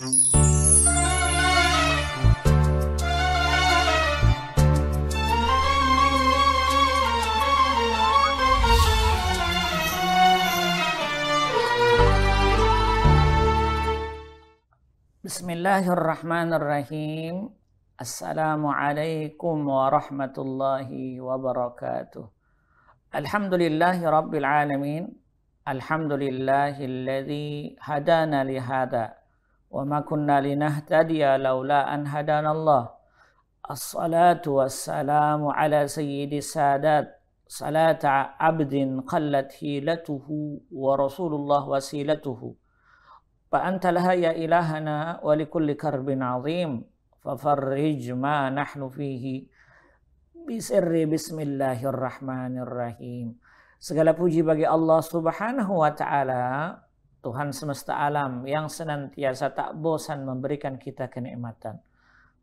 Bismillahirrahmanirrahim. Assalamualaikum warahmatullahi wabarakatuh. Alhamdulillahi rabbil alamin. Alhamdulillahilladzi hadana lihada wa ma kunna linahtadiya laula an hadanallah. Assalatu wassalamu ala sayyidis sadat. Salata abdin qallat hilatuhu wa rasulullah wasilatuhu. فأنت لها يا إلهنا ولكل كرب عظيم ففرج ما نحن فيه بسر بسم الله الرحمن الرحيم. Segala puji bagi Allah Subhanahu wa Ta'ala, Tuhan semesta alam yang senantiasa tak bosan memberikan kita kenikmatan.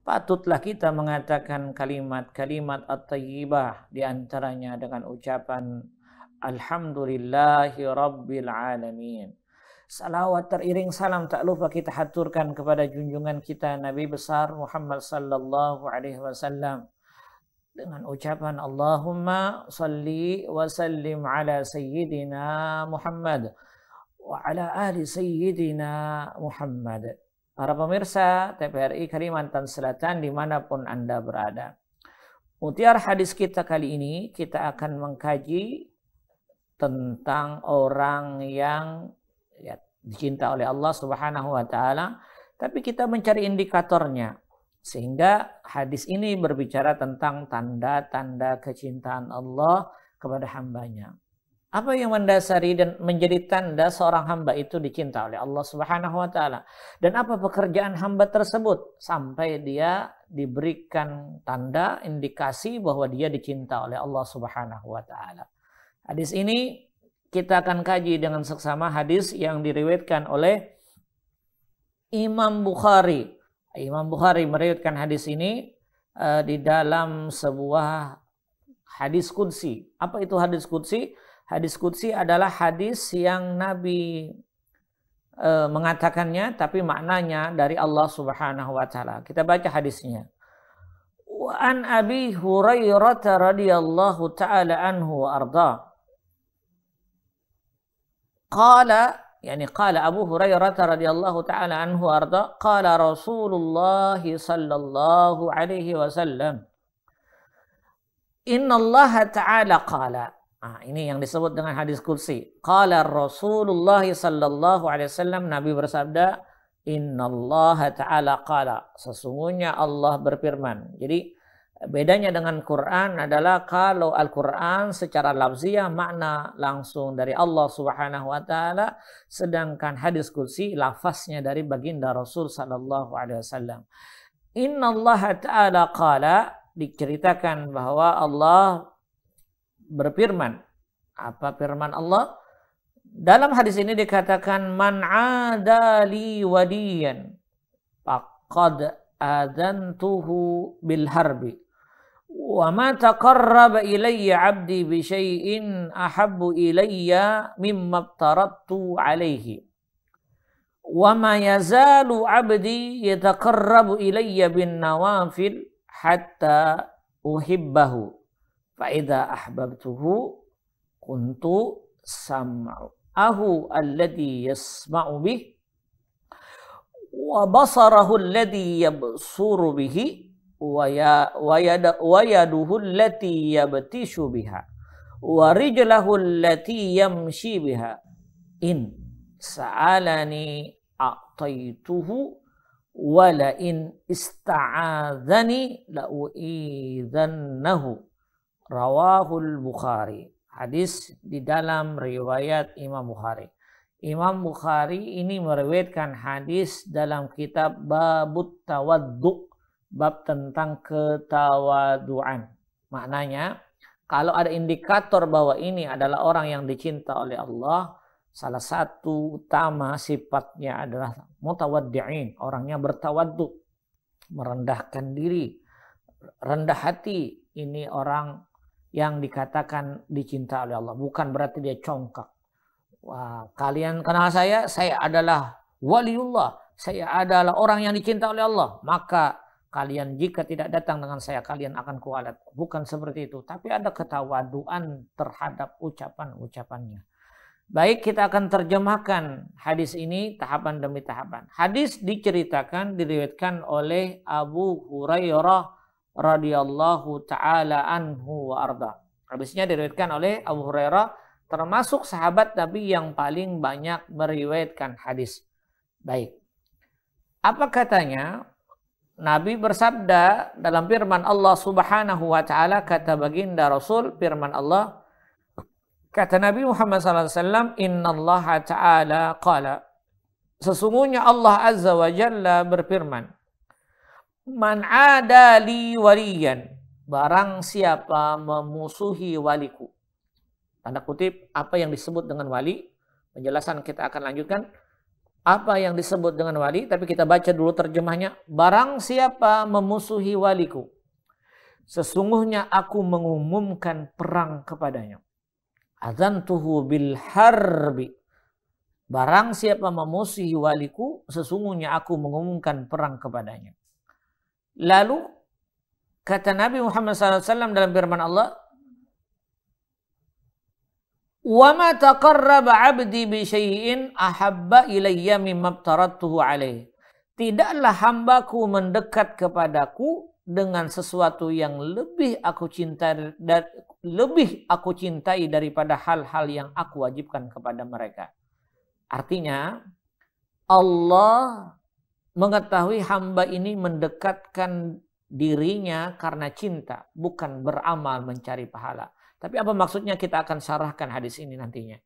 Patutlah kita mengatakan kalimat-kalimat at-tayyibah, di antaranya dengan ucapan Alhamdulillahi Rabbil Alamin. Salawat teriring salam tak lupa kita haturkan kepada junjungan kita Nabi besar Muhammad sallallahu alaihi wasallam dengan ucapan Allahumma salli wa sallim ala sayyidina Muhammad wa ala ali sayyidina Muhammad. Para pemirsa TVRI Kalimantan Selatan dimanapun Anda berada, mutiara hadis kita kali ini kita akan mengkaji tentang orang yang dicinta oleh Allah Subhanahu wa Ta'ala, tapi kita mencari indikatornya, sehingga hadis ini berbicara tentang tanda-tanda kecintaan Allah kepada hambanya. Apa yang mendasari dan menjadi tanda seorang hamba itu dicinta oleh Allah Subhanahu wa Ta'ala, dan apa pekerjaan hamba tersebut sampai dia diberikan tanda indikasi bahwa dia dicinta oleh Allah Subhanahu wa Ta'ala. Hadis ini kita akan kaji dengan seksama hadis yang diriwayatkan oleh Imam Bukhari. Imam Bukhari meriwayatkan hadis ini di dalam sebuah hadis qudsi. Apa itu hadis qudsi? Hadis qudsi adalah hadis yang Nabi mengatakannya, tapi maknanya dari Allah Subhanahu wa Ta'ala. Kita baca hadisnya. Wa an Abi Hurairah radhiyallahu ta'ala anhu wa arda. قال أبو هريرة رضي الله تعالى عنه وأرضاه قال رسول الله صلى الله عليه وسلم إن الله تعالى قال. Ini yang disebut dengan hadis qudsi. Qala Rasulullah sallallahu alaihi wasallam, Nabi bersabda, Innallaha ta'ala qala, sesungguhnya Allah berfirman. Jadi bedanya dengan Quran adalah kalau Al-Quran secara lafziah makna langsung dari Allah Subhanahu wa Ta'ala, sedangkan hadis qudsi lafaznya dari baginda Rasul sallallahu alaihi wasallam. Innallaha ta'ala qala, diceritakan bahwa Allah berfirman. Apa firman Allah? Dalam hadis ini dikatakan man adali wadiyan faqad adantuhu bil harbi. Wa ma taqarraba ilayya 'abdi bi syai'in ahabbu ilayya mimma aftaradtu 'alaihi. Wa ma yazalu 'abdi yataqarrabu ilayya bin nawafil hatta uhibbahu. Fa idza ahbabtuhu kuntu sam'ahu alladhi yasma'u bih wa basarahu alladhi yabsuru bihi wa yaduhu allati yabtishu biha wa rijlahu allati yamshi biha in sa'alani a'taituhu wa la in ista'adzani la u'idhannahu. Rawahul Bukhari. Hadis di dalam riwayat Imam Bukhari. Imam Bukhari ini meriwayatkan hadis dalam kitab Babut Tawaddu, bab tentang ketawaduan. Maknanya, kalau ada indikator bahwa ini adalah orang yang dicinta oleh Allah, salah satu utama sifatnya adalah mutawaddi'in, orangnya bertawaddu, merendahkan diri, rendah hati. Ini orang yang dikatakan dicinta oleh Allah, bukan berarti dia congkak. Wah, kalian kenal saya adalah waliullah, saya adalah orang yang dicinta oleh Allah, maka kalian jika tidak datang dengan saya, kalian akan kualat. Bukan seperti itu, tapi ada ketawaduan terhadap ucapan-ucapannya. Baik, kita akan terjemahkan hadis ini tahapan demi tahapan. Hadis diriwayatkan oleh Abu Hurairah radhiyallahu taala anhu wa arda. Hadisnya diriwayatkan oleh Abu Hurairah, termasuk sahabat Nabi yang paling banyak meriwayatkan hadis. Baik. Apa katanya? Nabi bersabda dalam firman Allah Subhanahu wa taala, kata baginda Rasul, firman Allah, kata Nabi Muhammad SAW, innallaha ta'ala qala, sesungguhnya Allah Azza wa Jalla berfirman, man adali waliyan, barang siapa memusuhi waliku. Tanda kutip, apa yang disebut dengan wali, penjelasan kita akan lanjutkan. Apa yang disebut dengan wali, tapi kita baca dulu terjemahnya. Barang siapa memusuhi waliku, sesungguhnya aku mengumumkan perang kepadanya. Adzantuhu bil harbi. Barang siapa memusuhi waliku, sesungguhnya aku mengumumkan perang kepadanya. Lalu kata Nabi Muhammad SAW dalam firman Allah, wa ma taqarraba 'abdi bi syai'in ahabba ilayya mimma aftaradtuhu 'alaihi. Tidaklah hambaku mendekat kepadaku dengan sesuatu yang lebih aku cintai daripada hal-hal yang aku wajibkan kepada mereka. Artinya Allah mengetahui hamba ini mendekatkan dirinya karena cinta, bukan beramal mencari pahala. Tapi apa maksudnya, kita akan syarahkan hadis ini nantinya.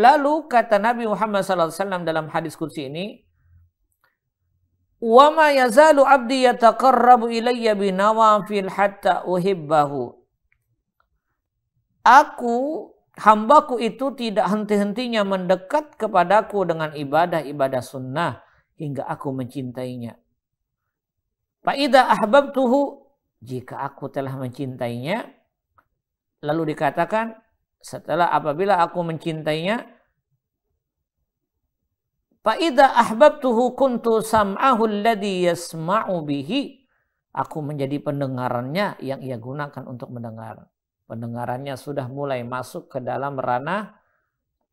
Lalu kata Nabi Muhammad SAW dalam hadis qudsi ini, wa ma yazalu abdi yataqarrabu ilayya binawafil hatta uhibbahu. Hambaku itu tidak henti-hentinya mendekat kepadaku dengan ibadah-ibadah sunnah hingga aku mencintainya. Fa idza ahbabtuhu, jika aku telah mencintainya, lalu dikatakan apabila aku mencintainya, fa idza ahbabtuhu kuntu sam'ahu alladhi yasma'u bihi, aku menjadi pendengarannya yang ia gunakan untuk mendengar. Pendengarannya sudah mulai masuk ke dalam ranah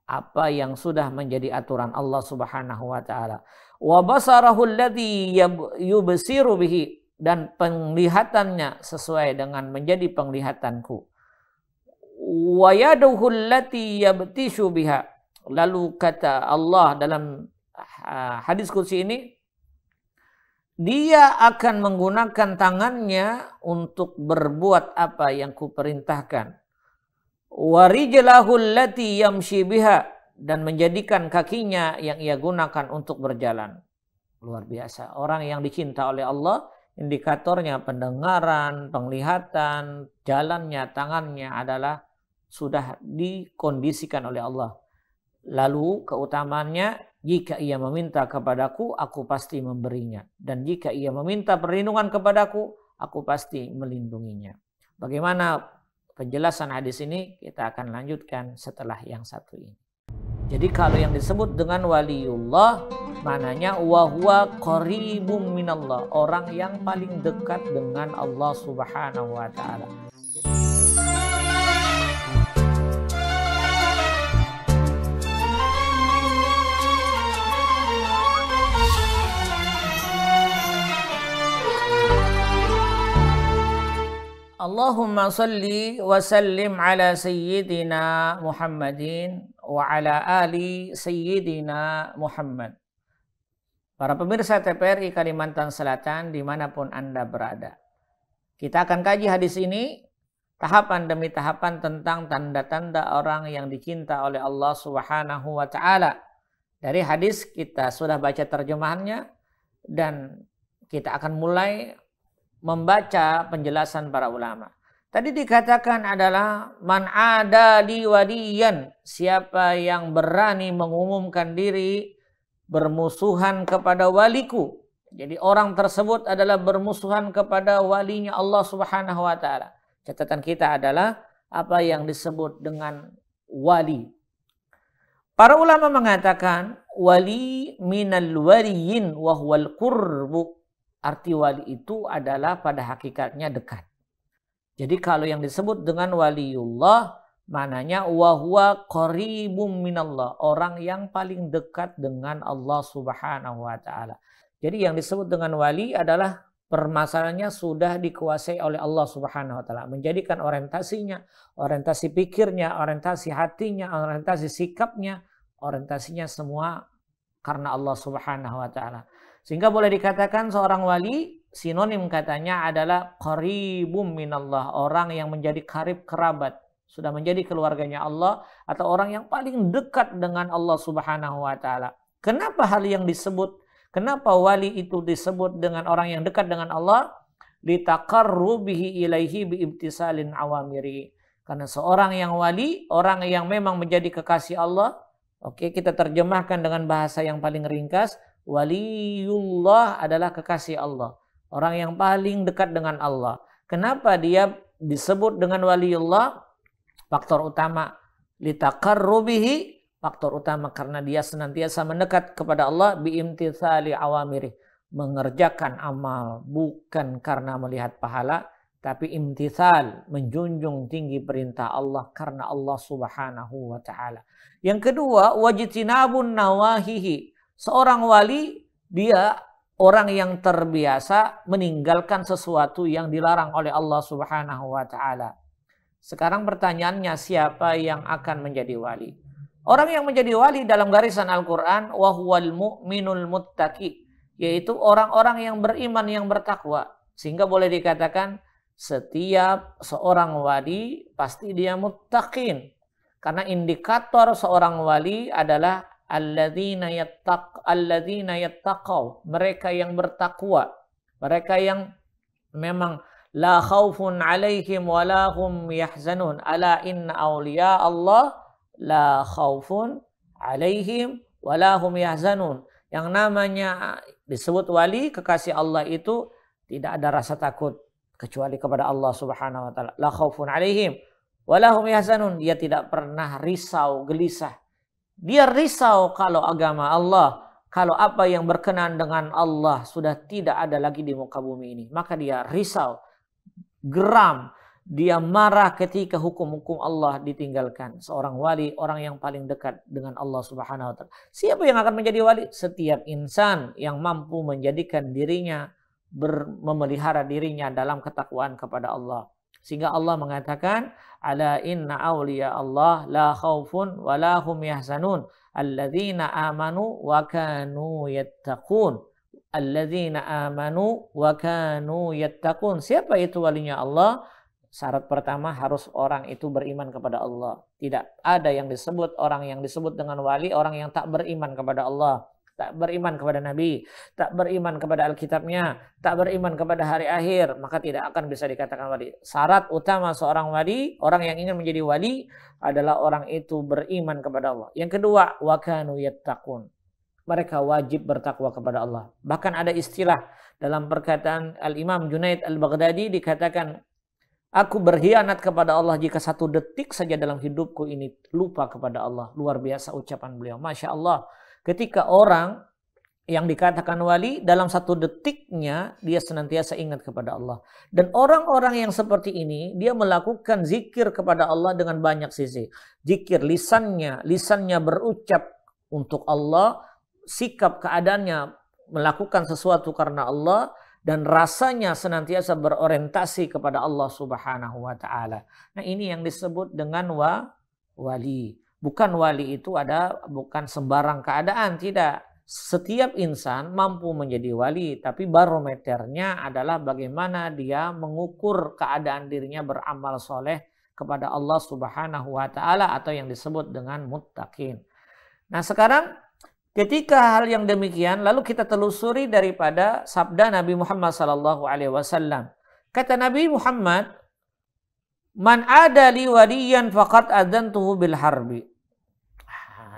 apa yang sudah menjadi aturan Allah Subhanahu wa taala. Wa basarahu alladhi yubsiru bihi, dan penglihatannya sesuai dengan menjadi penglihatanku. Wa yaduhu allati yabtishu biha. Lalu kata Allah dalam hadis qudsi ini, dia akan menggunakan tangannya untuk berbuat apa yang kuperintahkan. Wa rijlahu allati yamshi biha, dan menjadikan kakinya yang ia gunakan untuk berjalan. Luar biasa. Orang yang dicinta oleh Allah, indikatornya pendengaran, penglihatan, jalannya, tangannya adalah sudah dikondisikan oleh Allah. Lalu keutamaannya, jika ia meminta kepadaku, aku pasti memberinya. Dan jika ia meminta perlindungan kepadaku, aku pasti melindunginya. Bagaimana penjelasan hadis ini? Kita akan lanjutkan setelah yang satu ini. Jadi kalau yang disebut dengan waliullah, maknanya wahuwa qaribum minallah, orang yang paling dekat dengan Allah Subhanahu wa taala. Allahumma salli wa sallim ala sayyidina Muhammadin wa ala ali sayyidina Muhammad. Para pemirsa TPRI Kalimantan Selatan dimanapun Anda berada, kita akan kaji hadis ini tahapan demi tahapan tentang tanda-tanda orang yang dicinta oleh Allah Subhanahu wa taala. Dari hadis kita sudah baca terjemahannya dan kita akan mulai membaca penjelasan para ulama. Tadi dikatakan adalah man adali waliyan, siapa yang berani mengumumkan diri bermusuhan kepada waliku. Jadi orang tersebut adalah bermusuhan kepada walinya Allah Subhanahu wa taala. Catatan kita adalah apa yang disebut dengan wali. Para ulama mengatakan wali minal waliyin wa huwal qurbu. Arti wali itu adalah pada hakikatnya dekat. Jadi kalau yang disebut dengan waliullah, maknanya wa huwa qaribum minallah, orang yang paling dekat dengan Allah Subhanahu wa taala. Jadi yang disebut dengan wali adalah permasalahannya sudah dikuasai oleh Allah Subhanahu wa taala, menjadikan orientasinya, orientasi pikirnya, orientasi hatinya, orientasi sikapnya, orientasinya semua karena Allah Subhanahu wa taala. Sehingga boleh dikatakan seorang wali sinonim katanya adalah qaribum minallah, orang yang menjadi karib kerabat, sudah menjadi keluarganya Allah atau orang yang paling dekat dengan Allah Subhanahu wa taala. Kenapa hal yang disebut, kenapa wali itu disebut dengan orang yang dekat dengan Allah? Litaqarrubihi ilaihi biibtisalin awamiri. Karena seorang yang wali, orang yang memang menjadi kekasih Allah, oke, kita terjemahkan dengan bahasa yang paling ringkas, waliullah adalah kekasih Allah, orang yang paling dekat dengan Allah. Kenapa dia disebut dengan waliullah? Faktor utama litaqarrubihi, faktor utama karena dia senantiasa mendekat kepada Allah biimtitsali awamiri, mengerjakan amal bukan karena melihat pahala, tapi imtitsal, menjunjung tinggi perintah Allah karena Allah Subhanahu wa taala. Yang kedua, wajtinabun nawahihi. Seorang wali, dia orang yang terbiasa meninggalkan sesuatu yang dilarang oleh Allah Subhanahu wa taala. Sekarang pertanyaannya, siapa yang akan menjadi wali? Orang yang menjadi wali dalam garisan Al-Qur'an wa huwal mu'minul muttaqi, yaitu orang-orang yang beriman yang bertakwa. Sehingga boleh dikatakan setiap seorang wali pasti dia muttaqin. Karena indikator seorang wali adalah alladzina yattaqaw, mereka yang bertakwa, mereka yang memang la khaufun alaihim wa la hum yahzanun, ala inna awliya Allah la khaufun alaihim wa la hum yahzanun. Yang namanya disebut wali, kekasih Allah itu tidak ada rasa takut kecuali kepada Allah Subhanahu wa taala. La khaufun alaihim wa la hum yahzanun, dia tidak pernah risau, gelisah. Dia risau kalau agama Allah, kalau apa yang berkenan dengan Allah sudah tidak ada lagi di muka bumi ini. Maka dia risau, geram, dia marah ketika hukum-hukum Allah ditinggalkan. Seorang wali, orang yang paling dekat dengan Allah Subhanahu wa taala. Siapa yang akan menjadi wali? Setiap insan yang mampu menjadikan dirinya, memelihara dirinya dalam ketakwaan kepada Allah. Sehingga Allah mengatakan, ala inna awliya Allah la khaufun wa la hum yahzanun alladzina amanu wa kanu yattaqun. Alladzina amanu wa kanu yattaqun. Siapa itu walinya Allah? Syarat pertama harus orang itu beriman kepada Allah. Tidak ada yang disebut orang yang disebut dengan wali orang yang tak beriman kepada Allah, tak beriman kepada Nabi, tak beriman kepada Alkitabnya, tak beriman kepada hari akhir, maka tidak akan bisa dikatakan wali. Syarat utama seorang wali, orang yang ingin menjadi wali, adalah orang itu beriman kepada Allah. Yang kedua, wa kanu yattaqun. Mereka wajib bertakwa kepada Allah. Bahkan ada istilah dalam perkataan Al-Imam Junaid Al-Baghdadi, dikatakan, aku berkhianat kepada Allah jika satu detik saja dalam hidupku ini lupa kepada Allah. Luar biasa ucapan beliau. Masya Allah. Ketika orang yang dikatakan wali, dalam satu detiknya dia senantiasa ingat kepada Allah. Dan orang-orang yang seperti ini, dia melakukan zikir kepada Allah dengan banyak sisi. Zikir lisannya berucap untuk Allah, sikap keadaannya melakukan sesuatu karena Allah, dan rasanya senantiasa berorientasi kepada Allah Subhanahu wa taala. Nah, ini yang disebut dengan wali. Bukan wali itu bukan sembarang keadaan, tidak. Setiap insan mampu menjadi wali, tapi barometernya adalah bagaimana dia mengukur keadaan dirinya beramal soleh kepada Allah Subhanahu wa taala atau yang disebut dengan muttaqin. Nah, sekarang ketika hal yang demikian, lalu kita telusuri daripada sabda Nabi Muhammad SAW. Kata Nabi Muhammad, man ada li waliyan faqad adantuhu bil harbi.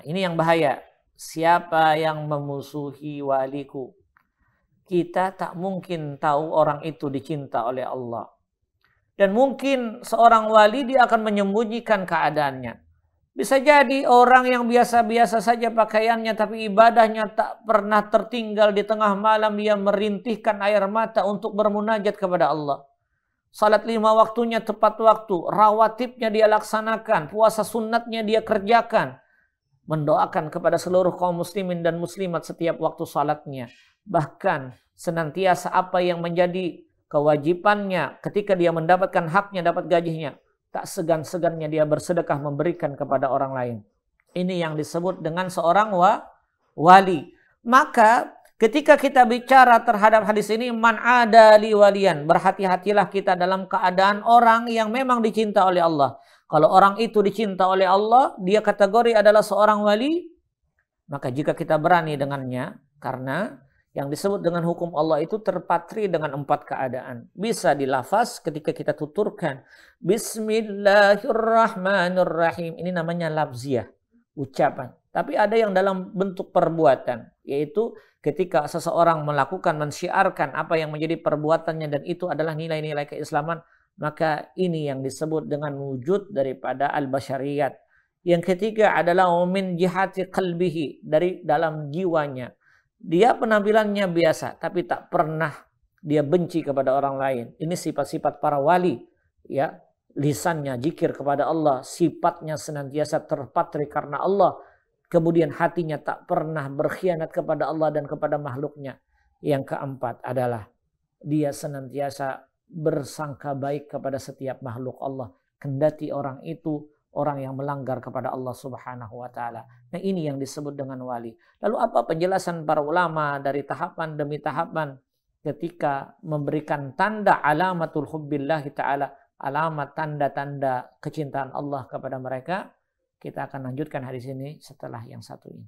Ini yang bahaya. Siapa yang memusuhi waliku? Kita tak mungkin tahu orang itu dicinta oleh Allah. Dan mungkin seorang wali dia akan menyembunyikan keadaannya. Bisa jadi orang yang biasa-biasa saja pakaiannya tapi ibadahnya tak pernah tertinggal. Di tengah malam dia merintihkan air mata untuk bermunajat kepada Allah. Salat 5 waktunya tepat waktu, rawatibnya dia laksanakan, puasa sunnatnya dia kerjakan. Mendoakan kepada seluruh kaum muslimin dan muslimat setiap waktu salatnya. Bahkan senantiasa apa yang menjadi kewajibannya ketika dia mendapatkan haknya, dapat gajinya, tak segan-segannya dia bersedekah memberikan kepada orang lain. Ini yang disebut dengan seorang wali. Maka ketika kita bicara terhadap hadis ini, man adali waliyan, berhati-hatilah kita dalam keadaan orang yang memang dicinta oleh Allah. Kalau orang itu dicinta oleh Allah, dia kategori adalah seorang wali, maka jika kita berani dengannya, karena yang disebut dengan hukum Allah itu terpatri dengan 4 keadaan. Bisa dilafaz ketika kita tuturkan Bismillahirrahmanirrahim. Ini namanya lafziyah, ucapan. Tapi ada yang dalam bentuk perbuatan, yaitu ketika seseorang melakukan, mensyiarkan apa yang menjadi perbuatannya dan itu adalah nilai-nilai keislaman, maka ini yang disebut dengan wujud daripada al-basyariyat. Yang ketiga adalah min jihati qalbihi, dari dalam jiwanya. Dia penampilannya biasa, tapi tak pernah dia benci kepada orang lain. Ini sifat-sifat para wali, ya. Lisannya zikir kepada Allah, sifatnya senantiasa terpatri karena Allah. Kemudian hatinya tak pernah berkhianat kepada Allah dan kepada makhluknya. Yang keempat adalah dia senantiasa bersangka baik kepada setiap makhluk Allah. Kendati orang itu orang yang melanggar kepada Allah Subhanahu wa taala. Nah, ini yang disebut dengan wali. Lalu apa penjelasan para ulama dari tahapan demi tahapan ketika memberikan tanda alamatul hubbillahi taala, alamat tanda-tanda kecintaan Allah kepada mereka? Kita akan lanjutkan hadis ini setelah yang satu ini.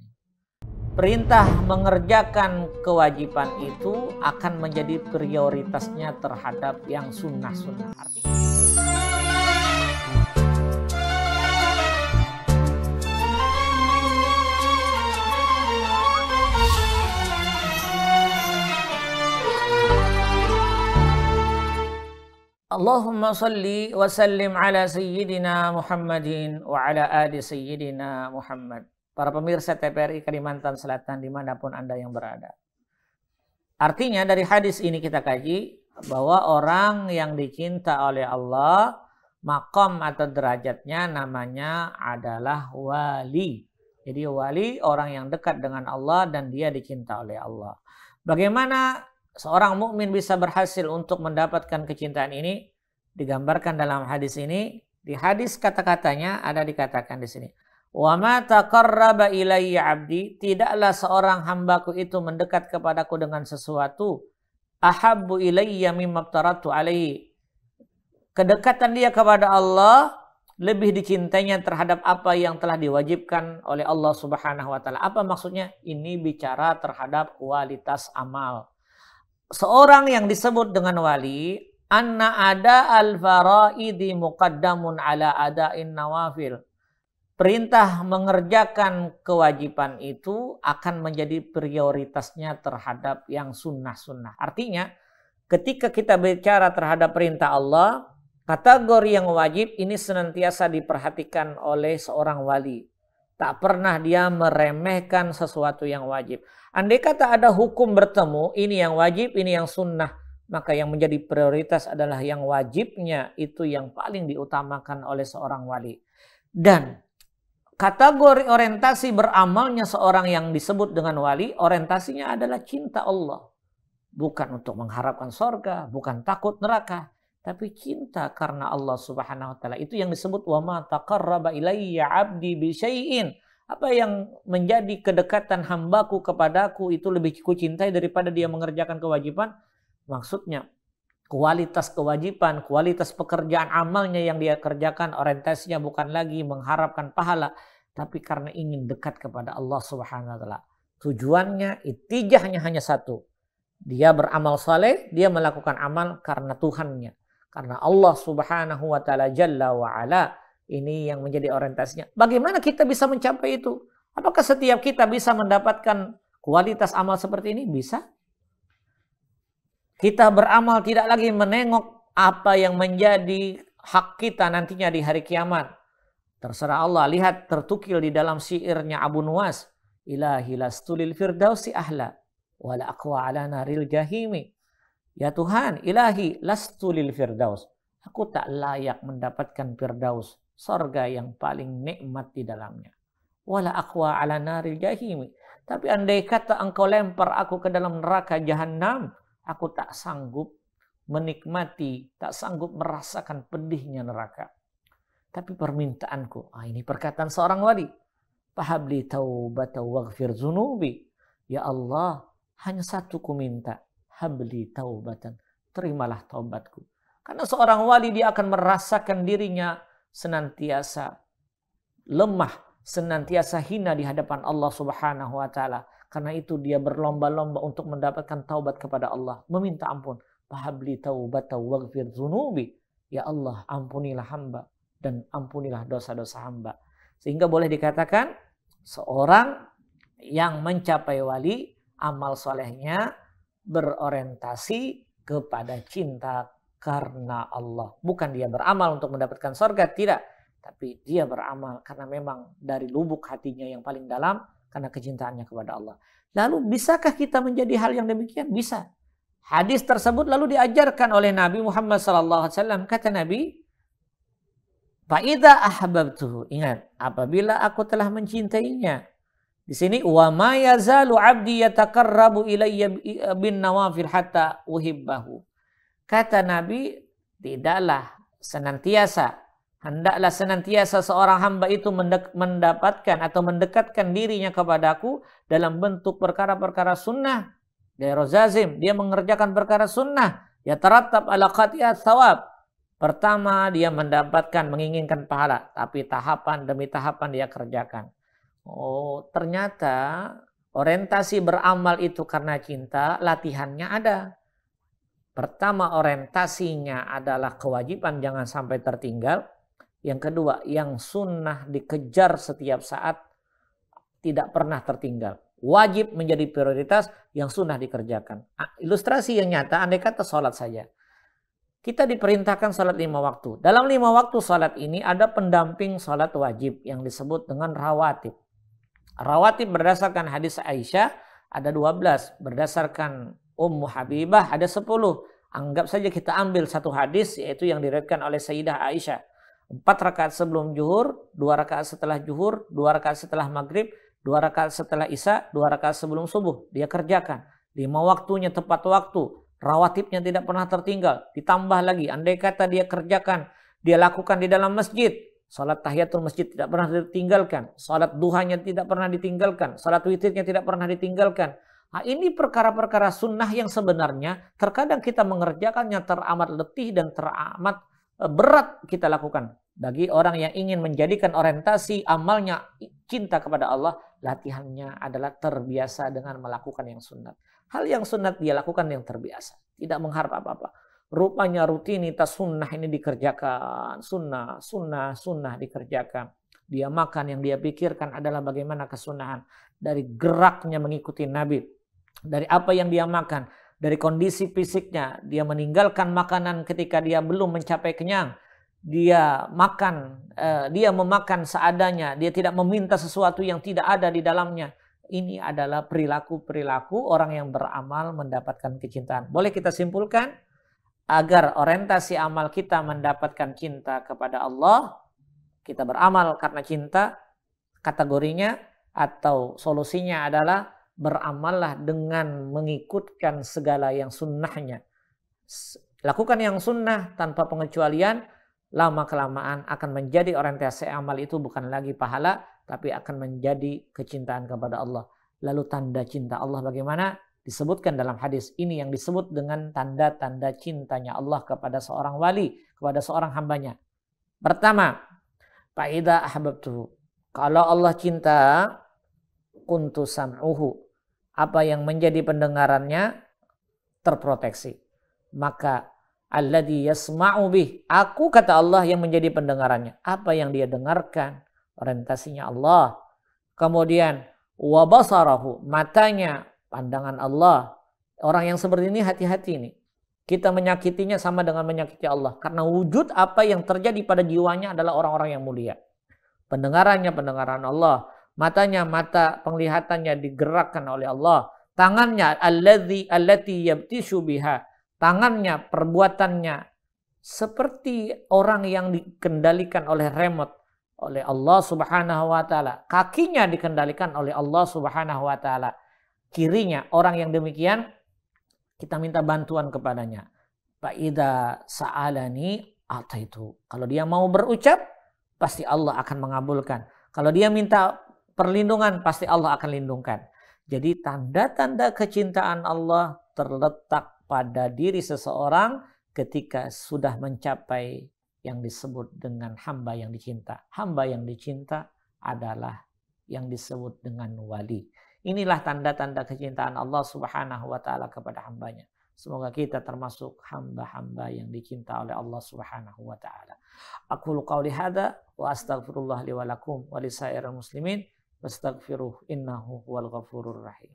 Perintah mengerjakan kewajiban itu akan menjadi prioritasnya terhadap yang sunnah-sunnah. Artinya Allahumma salli wa sallim ala sayyidina Muhammadin wa ala ali sayyidina Muhammad. Para pemirsa TPRI Kalimantan Selatan dimanapun Anda yang berada. Artinya dari hadis ini kita kaji bahwa orang yang dicinta oleh Allah, maqam atau derajatnya namanya adalah wali. Jadi wali orang yang dekat dengan Allah dan dia dicinta oleh Allah. Bagaimana seorang mukmin bisa berhasil untuk mendapatkan kecintaan ini? Digambarkan dalam hadis ini. Di hadis kata-katanya ada dikatakan di sini. Wa ma taqarraba ilayya 'abdi, tidaklah seorang hambaku itu mendekat kepadaku dengan sesuatu ahabbu ilayya mimma aftaratu alaihi. Kedekatan dia kepada Allah lebih dicintainya terhadap apa yang telah diwajibkan oleh Allah Subhanahu wa taala. Apa maksudnya? Ini bicara terhadap kualitas amal. Seorang yang disebut dengan wali, anna ada al-faraidi muqaddamun ala ada'in nawafil. Perintah mengerjakan kewajiban itu akan menjadi prioritasnya terhadap yang sunnah-sunnah. Artinya ketika kita bicara terhadap perintah Allah, kategori yang wajib ini senantiasa diperhatikan oleh seorang wali. Tak pernah dia meremehkan sesuatu yang wajib. Andai kata ada hukum bertemu, ini yang wajib, ini yang sunnah, maka yang menjadi prioritas adalah yang wajibnya, itu yang paling diutamakan oleh seorang wali. Dan kategori orientasi beramalnya seorang yang disebut dengan wali, orientasinya adalah cinta Allah. Bukan untuk mengharapkan surga, bukan takut neraka, tapi cinta karena Allah Subhanahu wa taala. Itu yang disebut wa ma taqarraba ilayya 'abdi bi syai'in. Apa yang menjadi kedekatan hambaku kepadaku itu lebih kucintai daripada dia mengerjakan kewajiban. Maksudnya kualitas kewajiban, kualitas pekerjaan amalnya yang dia kerjakan, orientasinya bukan lagi mengharapkan pahala, tapi karena ingin dekat kepada Allah Subhanahu wa taala. Tujuannya, itijahnya hanya satu. Dia beramal saleh, dia melakukan amal karena Tuhannya. Karena Allah Subhanahu wa taala Jalla wa ala. Ini yang menjadi orientasinya. Bagaimana kita bisa mencapai itu? Apakah setiap kita bisa mendapatkan kualitas amal seperti ini? Bisa. Kita beramal tidak lagi menengok apa yang menjadi hak kita nantinya di hari kiamat. Terserah Allah. Lihat tertukil di dalam syairnya Abu Nuwas. Ilahi lastu lil firdausi ahla wala aqwa ala naril jahimi. Ya Tuhan, ilahi lastu lil firdaus. Aku tak layak mendapatkan firdaus, sorga yang paling nikmat di dalamnya. Wala aqwa ala naril jahimi. Tapi andai kata engkau lempar aku ke dalam neraka jahanam, aku tak sanggup menikmati, tak sanggup merasakan pedihnya neraka. Tapi permintaanku, ini perkataan seorang wali. Fahabli taubatan waghfir zunubi. Ya Allah, hanya satu ku minta. Habli taubatan. Terimalah taubatku. Karena seorang wali dia akan merasakan dirinya senantiasa lemah, senantiasa hina di hadapan Allah Subhanahu wa taala. Karena itu dia berlomba-lomba untuk mendapatkan taubat kepada Allah, meminta ampun. Fahabli taubatan waghfir zunubi. Ya Allah, ampunilah hamba dan ampunilah dosa-dosa hamba. Sehingga boleh dikatakan seorang yang mencapai wali, amal solehnya berorientasi kepada cinta karena Allah. Bukan dia beramal untuk mendapatkan surga, tidak. Tapi dia beramal karena memang dari lubuk hatinya yang paling dalam, karena kecintaannya kepada Allah. Lalu bisakah kita menjadi hal yang demikian? Bisa. Hadis tersebut lalu diajarkan oleh Nabi Muhammad SAW. Kata Nabi, Fa'idha ahbabtuhu. Ingat, apabila aku telah mencintainya. Di sini, wa ma yazalu 'abdi yataqarrabu ilayya bin nawafil hatta uhibbahu. Kata Nabi, hendaklah senantiasa seorang hamba itu mendapatkan atau mendekatkan dirinya kepadaku dalam bentuk perkara-perkara sunnah. Dia rozazim, dia mengerjakan perkara sunnah. Ya tarattab ala qati'at thawab. Pertama dia mendapatkan, menginginkan pahala, tapi tahapan demi tahapan dia kerjakan. Oh, ternyata orientasi beramal itu karena cinta, latihannya ada. Pertama orientasinya adalah kewajiban jangan sampai tertinggal. Yang kedua, yang sunnah dikejar setiap saat, tidak pernah tertinggal. Wajib menjadi prioritas, yang sunnah dikerjakan. Ilustrasi yang nyata, andai kata sholat saja. Kita diperintahkan sholat 5 waktu. Dalam 5 waktu sholat ini ada pendamping sholat wajib yang disebut dengan rawatib. Rawatib berdasarkan hadis Aisyah ada 12. Berdasarkan Ummu Habibah ada 10. Anggap saja kita ambil satu hadis yaitu yang diriwayatkan oleh Sayyidah Aisyah. 4 rakaat sebelum zuhur, 2 rakaat setelah zuhur, 2 rakaat setelah maghrib, 2 rakaat setelah isya, 2 rakaat sebelum subuh. Dia kerjakan. 5 waktunya tepat waktu. Rawatibnya tidak pernah tertinggal. Ditambah lagi, andai kata dia kerjakan, dia lakukan di dalam masjid. Salat tahiyatul masjid tidak pernah ditinggalkan. Salat duhanya tidak pernah ditinggalkan. Salat witirnya tidak pernah ditinggalkan. Nah, ini perkara-perkara sunnah yang sebenarnya terkadang kita mengerjakannya teramat letih dan teramat berat kita lakukan. Bagi orang yang ingin menjadikan orientasi amalnya cinta kepada Allah, latihannya adalah terbiasa dengan melakukan yang sunat. Hal yang sunat dia lakukan yang terbiasa. Tidak mengharap apa-apa. Rupanya rutinitas sunnah ini dikerjakan. Sunnah dikerjakan. Dia makan yang dia pikirkan adalah bagaimana kesunahan. Dari geraknya mengikuti Nabi. Dari apa yang dia makan. Dari kondisi fisiknya. Dia meninggalkan makanan ketika dia belum mencapai kenyang. Dia memakan seadanya. Dia tidak meminta sesuatu yang tidak ada di dalamnya. Ini adalah perilaku-perilaku orang yang beramal mendapatkan kecintaan. Boleh kita simpulkan, agar orientasi amal kita mendapatkan cinta kepada Allah, kita beramal karena cinta, kategorinya atau solusinya adalah beramallah dengan mengikutkan segala yang sunnahnya. Lakukan yang sunnah tanpa pengecualian, lama-kelamaan akan menjadi orientasi amal itu bukan lagi pahala, tapi akan menjadi kecintaan kepada Allah. Lalu tanda cinta Allah bagaimana? Disebutkan dalam hadis ini yang disebut dengan tanda-tanda cintanya Allah kepada seorang wali, kepada seorang hambanya. Pertama, fa'idha ahbabtuhu. Kalau Allah cinta, kuntu sam'uhu. Apa yang menjadi pendengarannya terproteksi. Maka alladhi yasma'u bih. Aku, kata Allah, yang menjadi pendengarannya. Apa yang dia dengarkan, orientasinya Allah. Kemudian wa basarahu, matanya, pandangan Allah. Orang yang seperti ini hati-hati nih. Kita menyakitinya sama dengan menyakiti Allah. Karena wujud apa yang terjadi pada jiwanya adalah orang-orang yang mulia. pendengarannya pendengaran Allah, matanya mata penglihatannya digerakkan oleh Allah, tangannya allati yabtishu biha, tangannya perbuatannya seperti orang yang dikendalikan oleh remote oleh Allah Subhanahu wa taala, kakinya dikendalikan oleh Allah Subhanahu wa taala. Kirinya orang yang demikian kita minta bantuan kepadanya. Fa'idza sa'alani ataitu. Kalau dia mau berucap, pasti Allah akan mengabulkan. Kalau dia minta perlindungan, pasti Allah akan lindungkan. Jadi tanda-tanda kecintaan Allah terletak pada diri seseorang ketika sudah mencapai yang disebut dengan hamba yang dicinta. Hamba yang dicinta adalah yang disebut dengan wali. Inilah tanda-tanda kecintaan Allah Subhanahu wa taala kepada hambanya. Semoga kita termasuk hamba-hamba yang dicinta oleh Allah Subhanahu wa taala. Aqulu qauli hadza wa astaghfirullah li wa lakum wa lisairil muslimin wastaghfiruh innahu huwal ghafurur rahim.